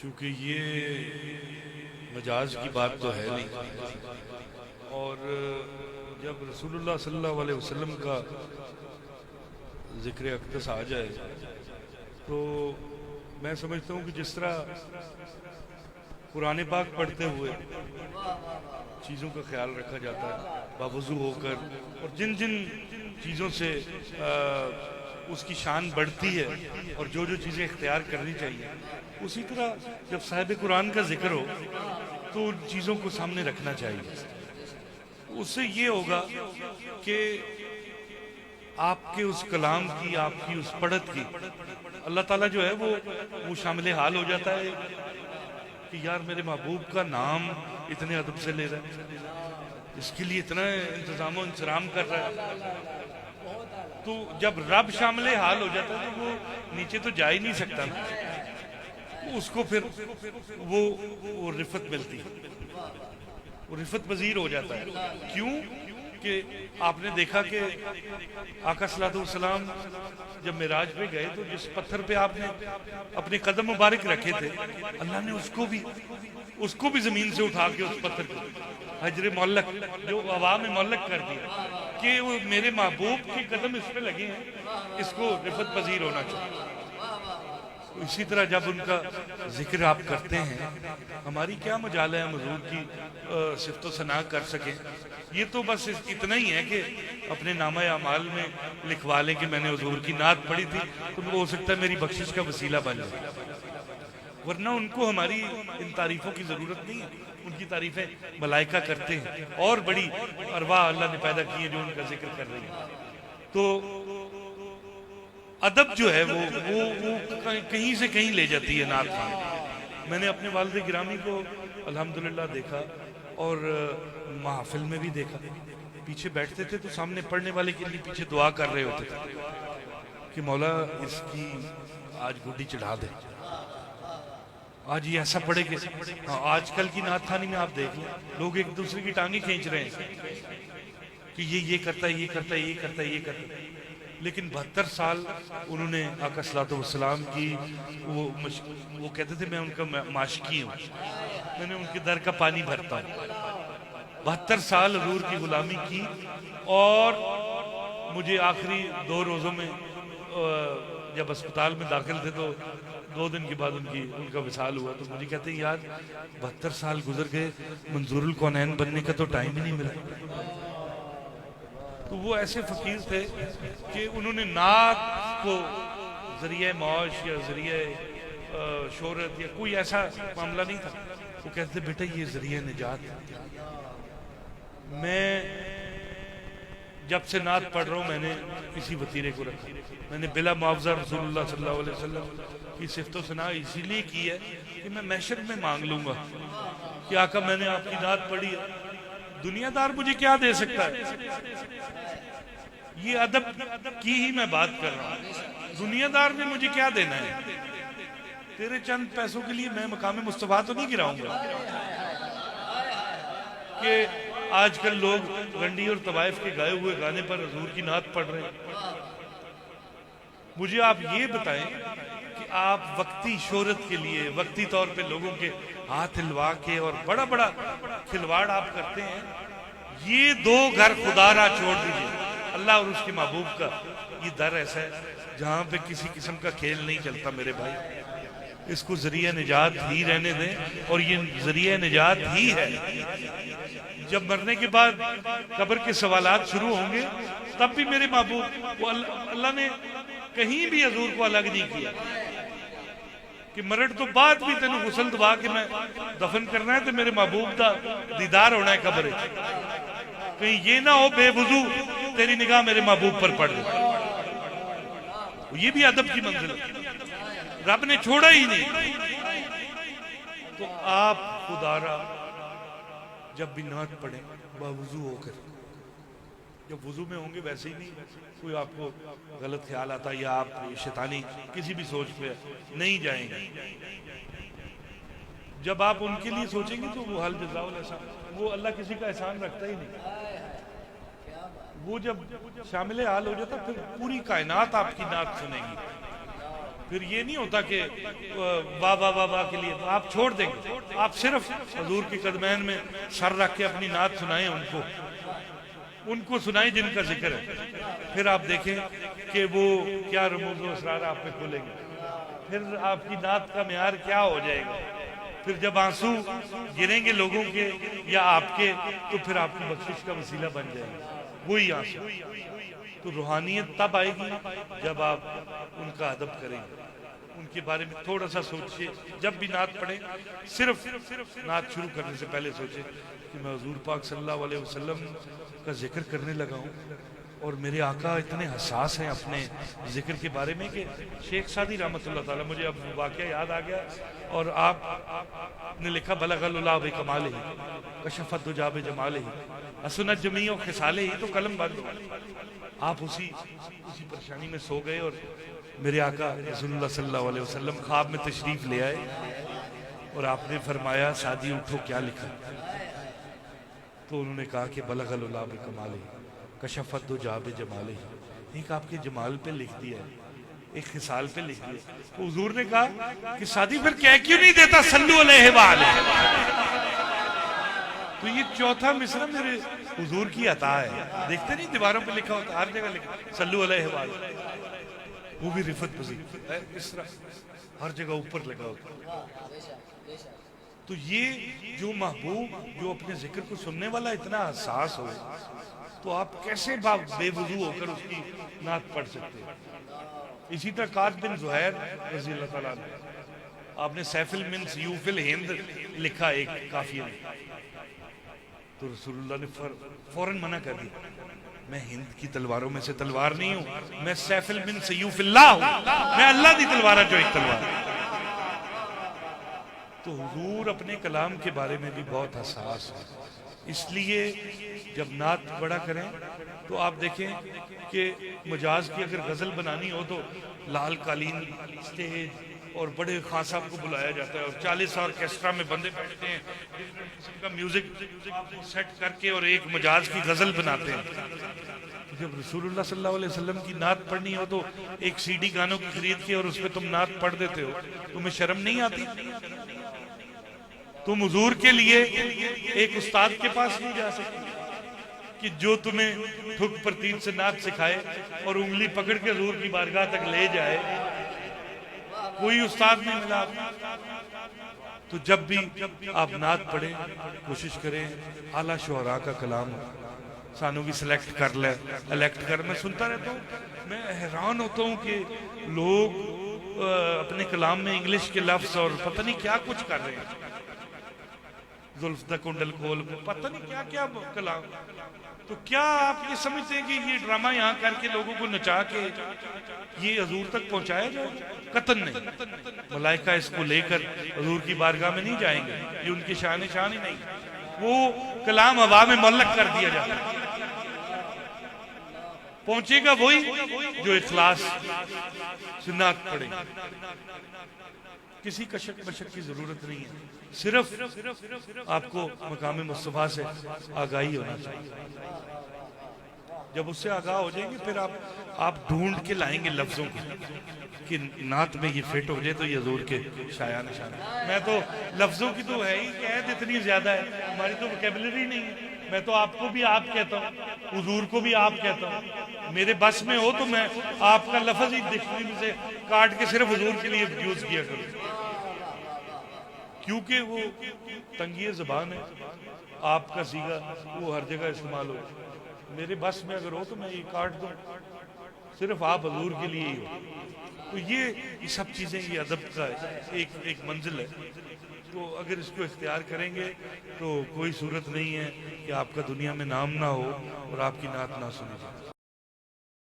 چونکہ یہ مجاز کی بات تو ہے نہیں، اور جب رسول اللہ صلی اللہ علیہ وسلم کا ذکر اقدس آ جائے تو میں سمجھتا ہوں کہ جس طرح قرآن پاک پڑھتے ہوئے چیزوں کا خیال رکھا جاتا ہے باوضو ہو کر، اور جن جن چیزوں سے اس کی شان بڑھتی ہے اور جو جو چیزیں اختیار کرنی چاہیے، اسی طرح جب صاحب قرآن کا ذکر ہو تو ان چیزوں کو سامنے رکھنا چاہیے۔ اس سے یہ ہوگا کہ آپ کے اس کلام کی، آپ کی اس پڑھت کی اللہ تعالیٰ جو ہے وہ شامل حال ہو جاتا ہے کہ یار میرے محبوب کا نام اتنے ادب سے لے رہا ہے، اس کے لیے اتنا انتظام و انصرام کر رہا ہے۔ تو جب رب شامل حال ہو جاتا ہے تو وہ نیچے تو جا ہی نہیں سکتا نا، اس کو پھر وہ رفت ملتی ہے، وہ رفت پذیر ہو جاتا ہے۔ کیوں کہ آپ نے دیکھا کہ آقا صلی اللہ علیہ وسلم جب معراج پہ گئے تو جس پتھر پہ آپ نے اپنے قدم مبارک رکھے تھے، اللہ نے اس کو بھی زمین سے اٹھا کے اس پتھر کو حجر معلق جو ہوا میں معلق کر دیا کہ وہ میرے محبوب کے قدم اس پہ لگے ہیں، اس کو رفت پذیر ہونا چاہیے۔ اسی طرح جب ان کا ذکر آپ کرتے ہیں، ہماری کیا مجال ہے ہم حضور کی صفت و ثنا کر سکیں؟ یہ تو بس اتنا ہی ہے کہ اپنے نامہ اعمال میں لکھوا لیں کہ میں نے حضور کی نعت پڑھی تھی، تو وہ ہو سکتا ہے میری بخشش کا وسیلہ بن جائے، ورنہ ان کو ہماری ان تعریفوں کی ضرورت نہیں ہے۔ ان کی تعریفیں ملائکہ کرتے ہیں، اور بڑی ارواح اللہ نے پیدا کی ہیں جو ان کا ذکر کر رہی ہیں۔ تو ادب جو ہے وہ کہیں سے کہیں لے جاتی ہے نعت خوانی۔ میں نے اپنے والد گرامی کو الحمدللہ دیکھا، اور محفل میں بھی دیکھا، پیچھے بیٹھتے تھے تو سامنے پڑھنے والے کے لیے پیچھے دعا کر رہے ہوتے تھے کہ مولا اس کی آج گڈی چڑھا دے، آج یہ ایسا پڑھے کہ آج کل کی نعت خوانی میں آپ دیکھ لیں لوگ ایک دوسرے کی ٹانگیں کھینچ رہے ہیں کہ یہ کرتا ہے، یہ کرتا ہے، یہ کرتا ہے، یہ کرتا ہے، لیکن 72 سال انہوں نے آقا صلی اللہ علیہ وسلم کی وہ کہتے تھے میں ان کا معاشقی ہوں، میں نے ان کے در کا پانی بھرتا ہوں۔ 72 سال حضور کی غلامی کی، اور مجھے آخری 2 روزوں میں جب اسپتال میں داخل تھے تو 2 دن کے بعد ان کا وصال ہوا، تو مجھے کہتے ہیں یار 72 سال گزر گئے، منظور الکونین بننے کا تو ٹائم ہی نہیں ملا۔ تو وہ ایسے فقیر تھے کہ انہوں نے نعت کو ذریعہ معاش یا ذریعہ شہرت یا کوئی ایسا معاملہ نہیں تھا، وہ کہتے تھے بیٹا یہ ذریعہ نجات ہے۔ میں جب سے نعت پڑھ رہا ہوں میں نے اسی وتیرے کو رکھا، میں نے بلا معاوضہ رسول اللہ صلی اللہ علیہ وسلم کی صفت و ثنا اسی لیے کی ہے کہ میں محشر میں مانگ لوں گا کہ آقا میں نے آپ کی نعت پڑھی ہے، دنیا دار مجھے کیا دے سکتا ہے؟ یہ ادب کی ہی میں بات کر رہا ہوں، دنیا دار نے مجھے کیا دینا ہے؟ تیرے چند پیسوں کے لیے میں مقام مصطفیٰ تو نہیں گراؤں گا کہ آج کل لوگ گنڈی اور طوائف کے گائے ہوئے گانے پر حضور کی نعت پڑھ رہے ہیں۔ مجھے آپ یہ بتائیں کہ آپ وقتی شہرت کے لیے وقتی طور پہ لوگوں کے ہاتھ ہلوا کے اور بڑا بڑا کھلواڑ آپ کرتے ہیں، یہ 2 گھر خدا را چھوڑ دیجئے، اللہ اور اس کے محبوب کا یہ در ایسا ہے جہاں پہ کسی قسم کا کھیل نہیں چلتا میرے بھائی، اس کو ذریعہ نجات ہی رہنے دیں، اور یہ ذریعہ نجات ہی ہے۔ جب مرنے کے بعد قبر کے سوالات شروع ہوں گے تب بھی میرے محبوب وہ اللہ نے کہیں بھی حضور کو الگ نہیں کیا کہ مرن تو بعد بھی تینوں غسل دعا کے میں دفن کرنا ہے تو میرے محبوب دا دیدار ہونا ہے قبر، کہیں یہ نہ ہو بے وضو تیری نگاہ میرے محبوب پر پڑ جائے۔ یہ بھی ادب کی منزل ہے، رب نے چھوڑا ہی نہیں۔ تو آپ خدا را جب بھی نعت پڑھیں باوضو ہو کر، جب وضو میں ہوں گے ویسے ہی نہیں کوئی آپ کو غلط خیال آتا یا آپ شیطانی کسی بھی سوچ پہ نہیں جائیں گے۔ جب آپ ان کے لیے سوچیں گے تو وہ حل جزاء الاحسان، وہ اللہ کسی کا احسان رکھتا ہی نہیں، وہ جب شامل حال ہو جاتا پھر پوری کائنات آپ کی نعت سنے گی۔ پھر یہ نہیں ہوتا کہ واہ واہ واہ واہ کے لیے آپ چھوڑ دیں گے. آپ صرف حضور کے قدمین میں سر رکھ کے اپنی نعت سنائیں ان کو سنائیں جن کا ذکر ہے. پھر آپ دیکھیں کہ وہ کیا رموز و اسرار آپ پہ کھلیں گے. پھر آپ کی نعت کا معیار کیا ہو جائے گا. پھر جب آنسو گریں گے لوگوں کے یا آپ کے تو پھر آپ کی بخشش کا وسیلہ بن جائے گا وہی آنسو. تو روحانیت تب آئے گی جب آپ ان کا ادب کریں گے, ان کے بارے میں تھوڑا سا سوچئے. جب بھی نعت پڑھیں صرف نعت شروع کرنے سے پہلے سوچیں کہ میں حضور پاک صلی اللہ علیہ وسلم کا ذکر کرنے لگا ہوں اور میرے آقا اتنے حساس ہیں اپنے ذکر کے بارے میں کہ شیخ سعدی رحمۃ اللہ تعالیٰ, مجھے اب واقعہ یاد آ گیا, اور آپ نے لکھا بلغ العلا بکمالہ کشف الدجی بجمالہ حسنت جمیع خصالہ, تو قلم بند. آپ اسی پریشانی میں سو گئے اور میرے آقا رسول اللہ صلی اللہ علیہ وسلم خواب میں تشریف لے آئے اور آپ نے فرمایا سعدی اٹھو کیا لکھا. تو انہوں نے کہا کہ بلغ العلا بکمالہ کشف الدجی بجمالہ. ایک آپ کے جمال پہ لکھ دیا ہے, ایک خصال پہ لکھ دیا. تو حضور نے کہا کہ سعدی پھر کہہ کیوں نہیں دیتا صلو علیہ وآلہ. تو یہ چوتھا مصرع میرے حضور کی عطا ہے. دیکھتے نہیں دیواروں پہ لکھا ہوتا, ہر جگہ لکھا صلو علیہ وآلہ, وہ بھی رفت پذیر اس طرح ہر جگہ اوپر لگا ہوتا. تو یہ جو محبوب جو اپنے ذکر کو سننے والا اتنا حساس ہو, تو آپ کیسے بے وضو ہو کر اس کی نعت پڑھ سکتے ہیں. اسی طرح قاسم بن زہیر رضی اللہ تعالیٰ عنہ, آپ نے سیف من سیوف الہند لکھا ایک قافیہ میں, تو رسول اللہ نے فوراً منع کر دیا, میں ہند کی تلواروں میں سے تلوار نہیں ہوں, میں سیف من سیوف اللہ ہوں, میں اللہ دی تلوار جو ایک تلوار. تو حضور اپنے کلام کے بارے میں بھی بہت حساس ہے. اس لیے جب نعت پڑھا کریں تو آپ دیکھیں کہ مجاز کی اگر غزل بنانی ہو تو لال قالین سٹیج اور بڑے خان صاحب کو بلایا جاتا ہے اور 40 آرکیسٹرا میں بندے بیٹھتے ہیں, قسم کا میوزک سیٹ کر کے اور ایک مجاز کی غزل بناتے ہیں. جب رسول اللہ صلی اللہ علیہ وسلم کی نعت پڑھنی ہو تو ایک سی ڈی گانوں کی خرید کے اور اس پہ تم نعت پڑھ دیتے ہو, تمہیں شرم نہیں آتی؟ تم حضور کے لیے ایک استاد کے پاس نہیں جا سکتے کہ جو تمہیں ٹھک پرتین سے نعت سکھائے اور انگلی پکڑ کے حضور کی بارگاہ تک لے جائے؟ کوئی استاد نہیں ملا. تو جب بھی آپ نعت پڑھیں کوشش کریں اعلیٰ شعراء کا کلام سانو بھی سلیکٹ کر لے, الیکٹ کر. میں سنتا رہتا ہوں, میں حیران ہوتا ہوں کہ لوگ اپنے کلام میں انگلش کے لفظ اور پتہ نہیں کیا کچھ کر رہے ہیں. زلف دا کنڈل کھول پتہ نہیں کیا کیا کلام. تو کیا آپ یہ سمجھتے ہیں کہ یہ ڈرامہ یہاں کر کے لوگوں کو نچا کے یہ حضور تک پہنچایا جائے؟ قطعاً نہیں. ملائکہ اس کو لے کر حضور کی بارگاہ میں نہیں جائیں گے, یہ ان کی شان ہی نہیں. وہ کلام ہوا میں معلق کر دیا جاتا ہے. پہنچے گا وہی جو اخلاص سے نعت پڑھے. کسی کشک بشک کی ضرورت نہیں ہے, صرف آپ کو مقام مصطفیٰ سے آگاہی ہونا چاہیے. جب اس سے آگاہ ہو جائیں گے پھر آپ ڈھونڈ کے لائیں گے لفظوں کی کہ نعت میں یہ فٹ ہو جائے تو یہ حضور کے شایان نشان ہے. میں تو لفظوں کی تو ہے ہی کہ عید اتنی زیادہ ہے, ہماری تو وکیبلری نہیں ہے. میں تو آپ کو بھی آپ کہتا ہوں, حضور کو بھی آپ کہتا ہوں. میرے بس میں ہو تو میں آپ کا لفظ ہی ڈکشنری میں سے کاٹ کے صرف حضور کے لیے یوز کیا کروں, کیونکہ وہ تنگی زبان ہے. آپ کا صیغہ وہ ہر جگہ استعمال ہو. میرے بس میں اگر ہو تو میں یہ کاٹ دوں, صرف آپ حضور کے لیے ہی ہو. تو یہ سب چیزیں یہ ادب کا ایک منزل ہے. تو اگر اس کو اختیار کریں گے تو کوئی صورت نہیں ہے کہ آپ کا دنیا میں نام نہ ہو اور آپ کی نعت نہ سنی جائے.